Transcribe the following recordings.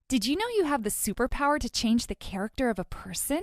Did you know you have the superpower to change the character of a person?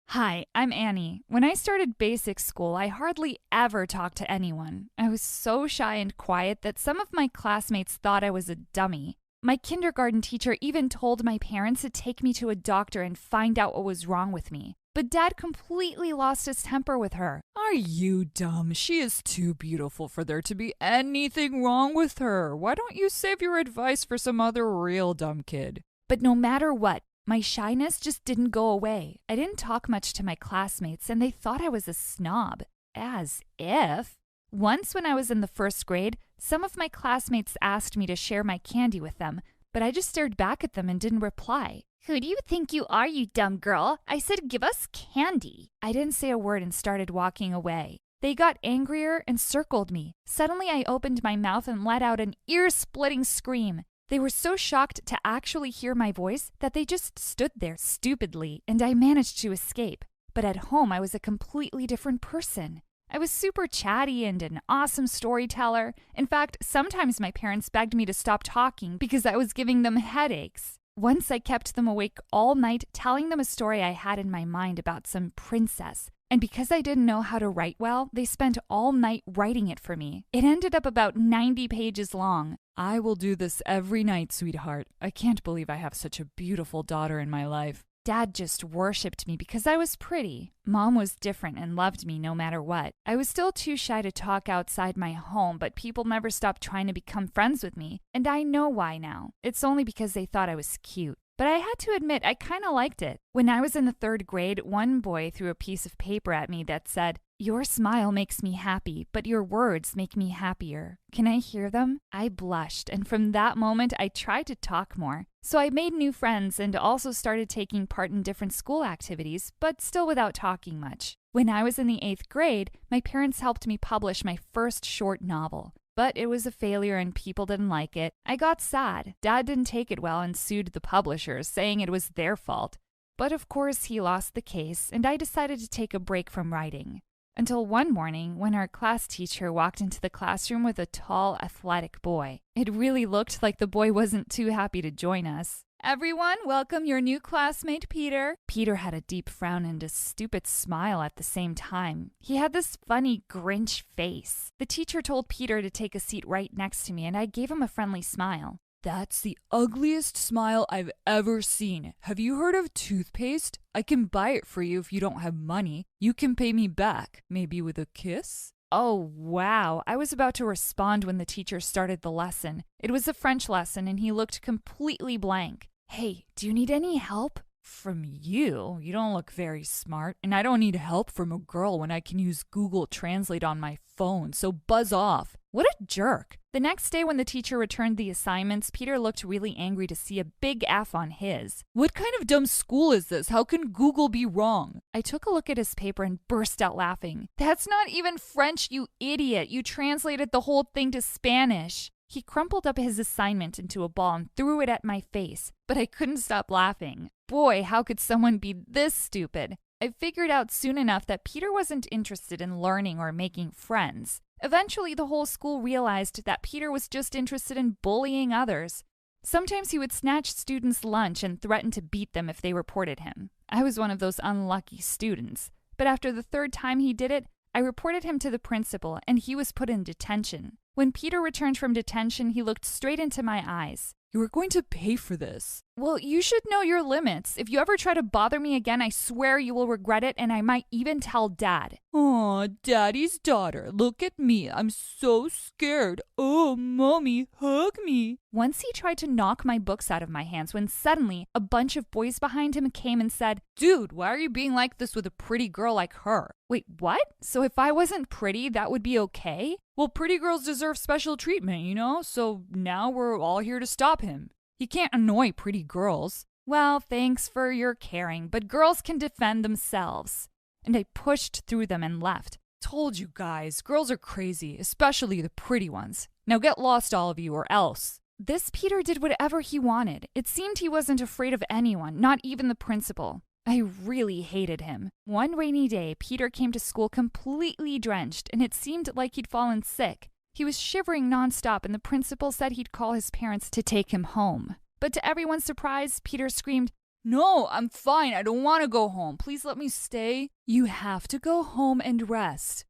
Hi, I'm Annie. When I started basic school, I hardly ever talked to anyone. I was so shy and quiet that some of my classmates thought I was a dummy. My kindergarten teacher even told my parents to take me to a doctor and find out what was wrong with me. But Dad completely lost his temper with her. Are you dumb? She is too beautiful for there to be anything wrong with her. Why don't you save your advice for some other real dumb kid? But no matter what, my shyness just didn't go away. I didn't talk much to my classmates, and they thought I was a snob. As if. Once when I was in the first grade, some of my classmates asked me to share my candy with them, but I just stared back at them and didn't reply. Who do you think you are, you dumb girl? I said give us candy. I didn't say a word and started walking away. They got angrier and circled me. Suddenly I opened my mouth and let out an ear-splitting scream. They were so shocked to actually hear my voice that they just stood there stupidly, and I managed to escape. But at home, I was a completely different person. I was super chatty and an awesome storyteller. In fact, sometimes my parents begged me to stop talking because I was giving them headaches. Once I kept them awake all night telling them a story I had in my mind about some princess. And because I didn't know how to write well, they spent all night writing it for me. It ended up about 90 pages long. I will do this every night, sweetheart. I can't believe I have such a beautiful daughter in my life. Dad just worshipped me because I was pretty. Mom was different and loved me no matter what. I was still too shy to talk outside my home, but people never stopped trying to become friends with me. And I know why now. It's only because they thought I was cute. But I had to admit, I kind of liked it. When I was in the 3rd grade, one boy threw a piece of paper at me that said, "Your smile makes me happy, but your words make me happier. Can I hear them?" I blushed, and from that moment, I tried to talk more. So I made new friends and also started taking part in different school activities, but still without talking much. When I was in the 8th grade, my parents helped me publish my first short novel. But it was a failure and people didn't like it. I got sad. Dad didn't take it well and sued the publishers, saying it was their fault. But of course he lost the case, and I decided to take a break from writing. Until one morning when our class teacher walked into the classroom with a tall, athletic boy. It really looked like the boy wasn't too happy to join us. "Everyone, welcome your new classmate, Peter." Peter had a deep frown and a stupid smile at the same time. He had this funny Grinch face. The teacher told Peter to take a seat right next to me, and I gave him a friendly smile. That's the ugliest smile I've ever seen. Have you heard of toothpaste? I can buy it for you if you don't have money. You can pay me back, maybe with a kiss? Oh, wow. I was about to respond when the teacher started the lesson. It was a French lesson, and he looked completely blank. "Hey, do you need any help?" From you? You don't look very smart. And I don't need help from a girl when I can use Google Translate on my phone, so buzz off. What a jerk. The next day when the teacher returned the assignments, Peter looked really angry to see a big F on his. What kind of dumb school is this? How can Google be wrong? I took a look at his paper and burst out laughing. "That's not even French, you idiot. You translated the whole thing to Spanish." He crumpled up his assignment into a ball and threw it at my face, but I couldn't stop laughing. Boy, how could someone be this stupid? I figured out soon enough that Peter wasn't interested in learning or making friends. Eventually, the whole school realized that Peter was just interested in bullying others. Sometimes he would snatch students' lunch and threaten to beat them if they reported him. I was one of those unlucky students. But after the 3rd time he did it, I reported him to the principal, and he was put in detention. When Peter returned from detention, he looked straight into my eyes. "You are going to pay for this." "Well, you should know your limits. If you ever try to bother me again, I swear you will regret it, and I might even tell Dad." Aw, Daddy's daughter, look at me. I'm so scared. Oh, Mommy, hug me. Once he tried to knock my books out of my hands when suddenly a bunch of boys behind him came and said, "Dude, why are you being like this with a pretty girl like her?" "Wait, what? So if I wasn't pretty, that would be okay?" "Well, pretty girls deserve special treatment, you know? So now we're all here to stop him. He can't annoy pretty girls." "Well, thanks for your caring, but girls can defend themselves." And I pushed through them and left. Told you guys, girls are crazy, especially the pretty ones. Now get lost, all of you, or else. This Peter did whatever he wanted. It seemed he wasn't afraid of anyone, not even the principal. I really hated him. One rainy day, Peter came to school completely drenched, and it seemed like he'd fallen sick. He was shivering nonstop, and the principal said he'd call his parents to take him home. But to everyone's surprise, Peter screamed, "No, I'm fine. I don't want to go home. Please let me stay." "You have to go home and rest."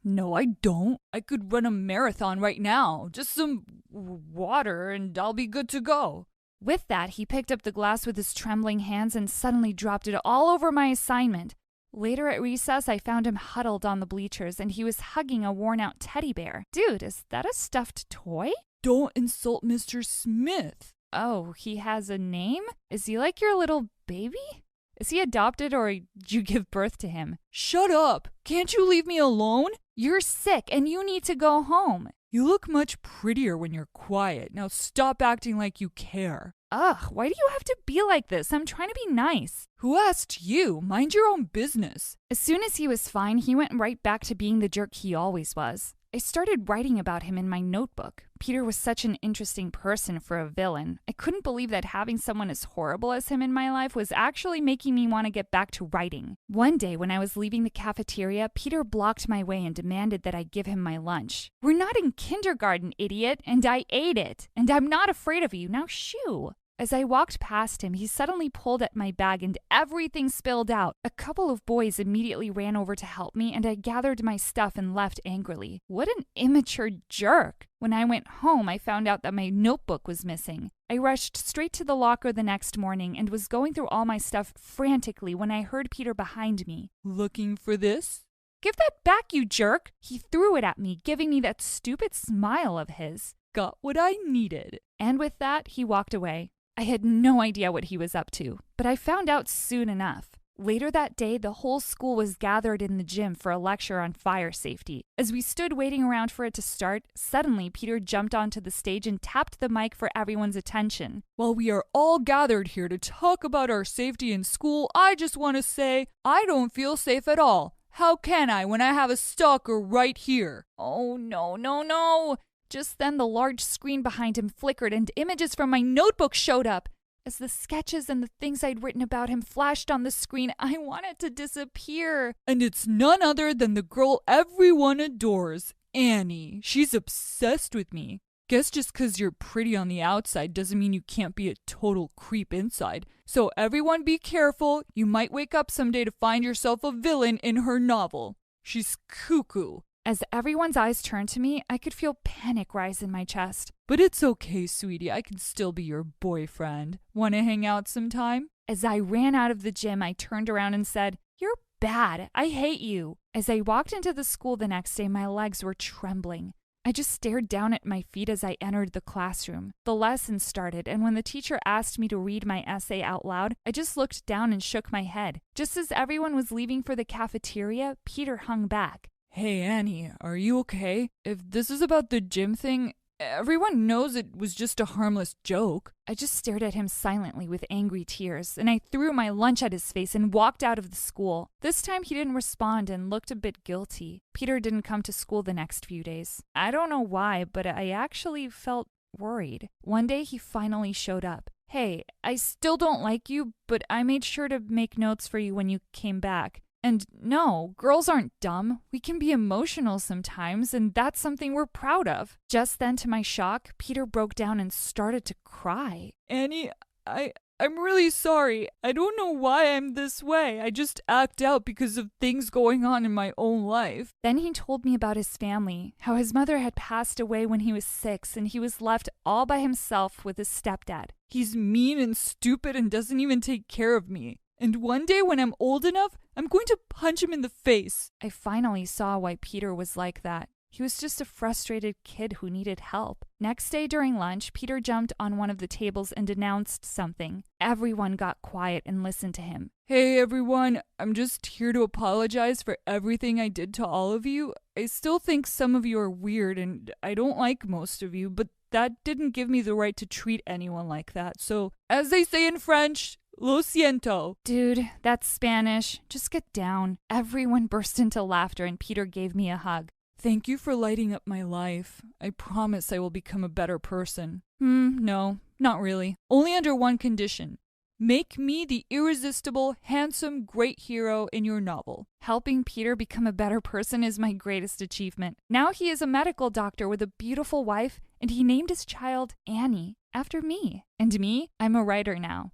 "No, I don't. I could run a marathon right now. Just some water and I'll be good to go." With that, he picked up the glass with his trembling hands and suddenly dropped it all over my assignment. Later at recess, I found him huddled on the bleachers, and he was hugging a worn-out teddy bear. Dude, is that a stuffed toy? "Don't insult Mr. Smith." Oh, he has a name? Is he like your little baby? Is he adopted or did you give birth to him? "Shut up. Can't you leave me alone?" You're sick and you need to go home. "You look much prettier when you're quiet. Now stop acting like you care." Ugh, why do you have to be like this? I'm trying to be nice. "Who asked you? Mind your own business." As soon as he was fine, he went right back to being the jerk he always was. I started writing about him in my notebook. Peter was such an interesting person for a villain. I couldn't believe that having someone as horrible as him in my life was actually making me want to get back to writing. One day when I was leaving the cafeteria, Peter blocked my way and demanded that I give him my lunch. "We're not in kindergarten, idiot, and I ate it. And I'm not afraid of you. Now shoo." As I walked past him, he suddenly pulled at my bag and everything spilled out. A couple of boys immediately ran over to help me, and I gathered my stuff and left angrily. What an immature jerk! When I went home, I found out that my notebook was missing. I rushed straight to the locker the next morning and was going through all my stuff frantically when I heard Peter behind me. "Looking for this?" "Give that back, you jerk!" He threw it at me, giving me that stupid smile of his. "Got what I needed." And with that, he walked away. I had no idea what he was up to, but I found out soon enough. Later that day, the whole school was gathered in the gym for a lecture on fire safety. As we stood waiting around for it to start, suddenly Peter jumped onto the stage and tapped the mic for everyone's attention. "While we are all gathered here to talk about our safety in school, I just want to say I don't feel safe at all. How can I when I have a stalker right here?" Oh, no, no, no! Just then, the large screen behind him flickered and images from my notebook showed up. As the sketches and the things I'd written about him flashed on the screen, I wanted to disappear. "And it's none other than the girl everyone adores, Annie. She's obsessed with me. Guess just 'cause you're pretty on the outside doesn't mean you can't be a total creep inside. So everyone be careful. You might wake up someday to find yourself a villain in her novel. She's cuckoo." As everyone's eyes turned to me, I could feel panic rise in my chest. "But it's okay, sweetie. I can still be your boyfriend. Want to hang out sometime?" As I ran out of the gym, I turned around and said, "You're bad. I hate you." As I walked into the school the next day, my legs were trembling. I just stared down at my feet as I entered the classroom. The lesson started, and when the teacher asked me to read my essay out loud, I just looked down and shook my head. Just as everyone was leaving for the cafeteria, Peter hung back. "Hey, Annie, are you okay? If this is about the gym thing, everyone knows it was just a harmless joke." I just stared at him silently with angry tears, and I threw my lunch at his face and walked out of the school. This time he didn't respond and looked a bit guilty. Peter didn't come to school the next few days. I don't know why, but I actually felt worried. One day he finally showed up. "Hey, I still don't like you, but I made sure to make notes for you when you came back. And no, girls aren't dumb. We can be emotional sometimes, and that's something we're proud of." Just then, to my shock, Peter broke down and started to cry. "Annie, I'm really sorry. I don't know why I'm this way. I just act out because of things going on in my own life." Then he told me about his family, how his mother had passed away when he was 6, and he was left all by himself with his stepdad. "He's mean and stupid and doesn't even take care of me. And one day when I'm old enough, I'm going to punch him in the face." I finally saw why Peter was like that. He was just a frustrated kid who needed help. Next day during lunch, Peter jumped on one of the tables and announced something. Everyone got quiet and listened to him. "Hey everyone, I'm just here to apologize for everything I did to all of you. I still think some of you are weird and I don't like most of you, but that didn't give me the right to treat anyone like that. So, as they say in French, lo siento." Dude, that's Spanish. Just get down. Everyone burst into laughter and Peter gave me a hug. "Thank you for lighting up my life. I promise I will become a better person." No, not really. Only under one condition. Make me the irresistible, handsome, great hero in your novel. Helping Peter become a better person is my greatest achievement. Now he is a medical doctor with a beautiful wife, and he named his child Annie after me. And me, I'm a writer now.